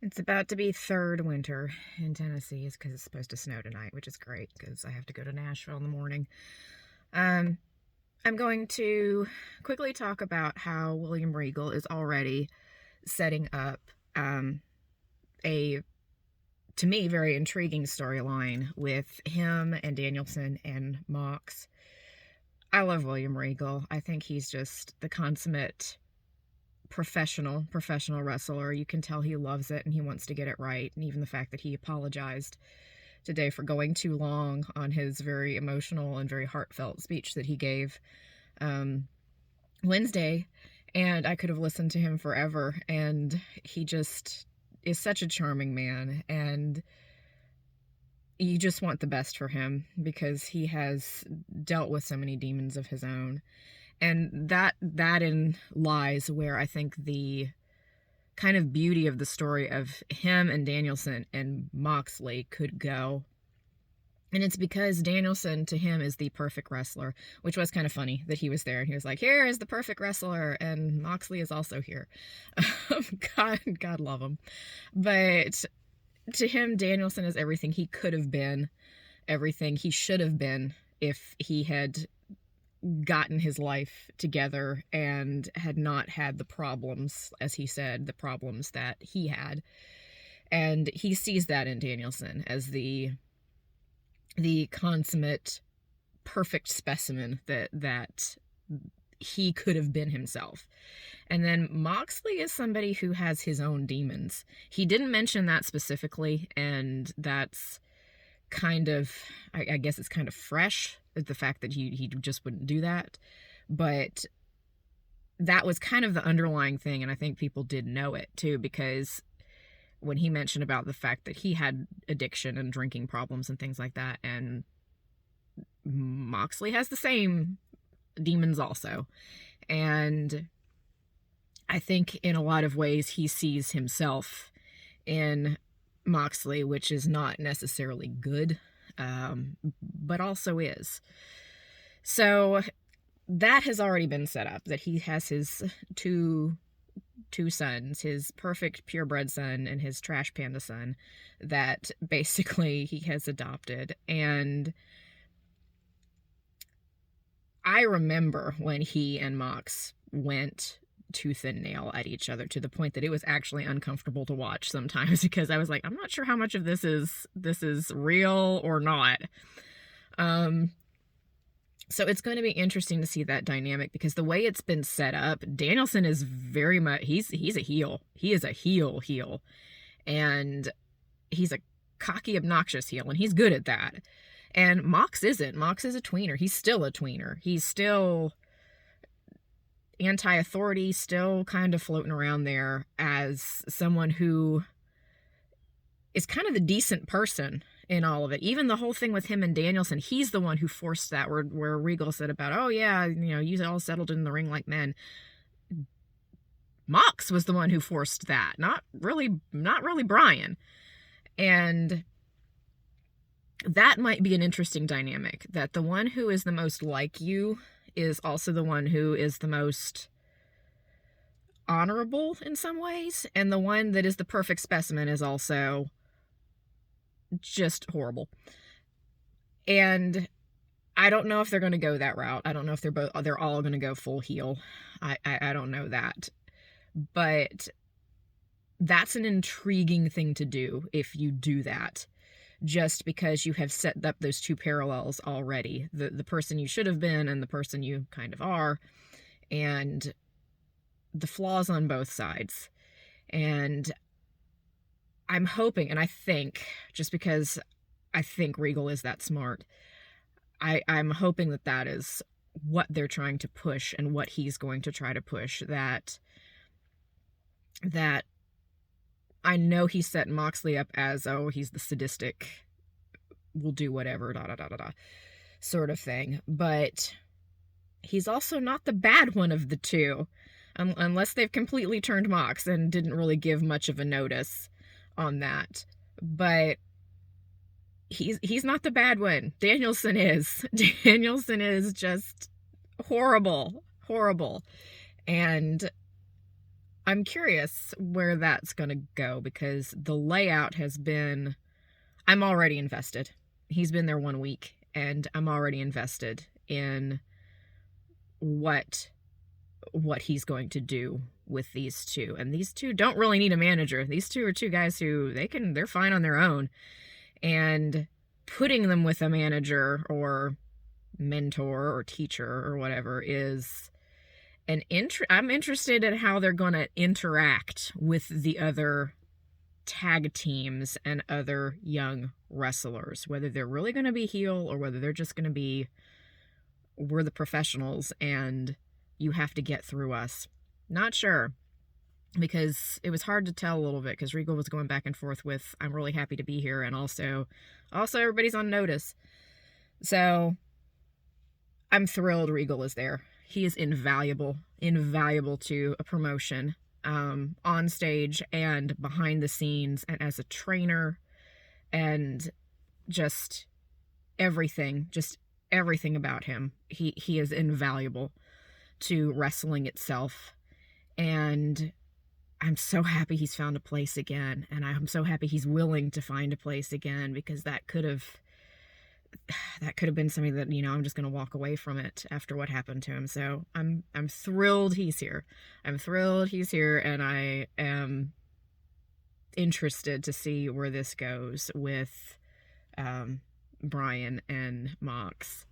It's about to be third winter in Tennessee. It's because it's supposed to snow tonight, which is great because I have to go to Nashville in the morning. Um, I'm going to quickly talk about how William Regal is already setting up a, to me, very intriguing storyline with him and Danielson and Mox. I love William Regal. I think he's just the consummate professional wrestler. You can tell he loves it and he wants to get it right. And even the fact that he apologized today for going too long on his very emotional and very heartfelt speech that he gave Wednesday. And I could have listened to him forever. And he just is such a charming man. And you just want the best for him because he has dealt with so many demons of his own. And that in lies where I think the kind of beauty of the story of him and Danielson and Moxley could go. And it's because Danielson to him is the perfect wrestler, which was kind of funny that he was there and he was like, here is the perfect wrestler, and Moxley is also here. God love him. But to him, Danielson is everything he could have been, everything he should have been if he had gotten his life together and had not had the problems, as he said, the problems that he had. And he sees that in Danielson as the consummate perfect specimen that he could have been himself. And then Moxley is somebody who has his own demons. He didn't mention that specifically, and that's kind of, I guess it's kind of fresh, the fact that he just wouldn't do that. But that was kind of the underlying thing, and I think people did know it too, because when he mentioned about the fact that he had addiction and drinking problems and things like that, and Moxley has the same demons also. And I think in a lot of ways he sees himself in Moxley, which is not necessarily good, but also is. So that has already been set up, that he has his two sons, his perfect purebred son and his trash panda son, that basically he has adopted. And I remember when he and Mox went tooth and nail at each other, to the point that it was actually uncomfortable to watch sometimes, because I was like, I'm not sure how much of this is real or not. So it's going to be interesting to see that dynamic, because the way it's been set up, Danielson is very much, he's a heel. He is a heel. And he's a cocky, obnoxious heel, and he's good at that. And Mox isn't. Mox is a tweener. He's still a tweener. He's still anti-authority, still kind of floating around there as someone who is kind of the decent person in all of it. Even the whole thing with him and Danielson, he's the one who forced that, where Regal said about, oh yeah, you all settled in the ring like men. Mox was the one who forced that, not really Brian. And that might be an interesting dynamic, that the one who is the most like you is also the one who is the most honorable in some ways, and the one that is the perfect specimen is also just horrible. And I don't know if they're going to go that route. I don't know if they're all going to go full heel. I don't know that. But that's an intriguing thing to do if you do that, just because you have set up those two parallels already, the person you should have been and the person you kind of are, and the flaws on both sides. And I'm hoping, and I think, just because I think Regal is that smart, I'm hoping that is what they're trying to push, and what he's going to try to push, that I know he set Moxley up as, oh, he's the sadistic, will do whatever, sort of thing. But he's also not the bad one of the two, unless they've completely turned Mox and didn't really give much of a notice on that. But he's not the bad one. Danielson is. Danielson is just horrible. And I'm curious where that's going to go because the layout has been, I'm already invested. He's been there 1 week and I'm already invested in what he's going to do with these two. And these two don't really need a manager. These two are two guys who they're fine on their own. And putting them with a manager or mentor or teacher or whatever is I'm interested in how they're going to interact with the other tag teams and other young wrestlers, whether they're really going to be heel or whether they're just going to be, we're the professionals and you have to get through us. Not sure, because it was hard to tell a little bit because Regal was going back and forth with, I'm really happy to be here, and also everybody's on notice. So I'm thrilled Regal is there. He is invaluable to a promotion, on stage and behind the scenes and as a trainer, and just everything about him. He is invaluable to wrestling itself, and I'm so happy he's found a place again, and I'm so happy he's willing to find a place again, because that could have been something that, I'm just going to walk away from it after what happened to him. So I'm thrilled he's here. I'm thrilled he's here, and I am interested to see where this goes with Brian and Mox.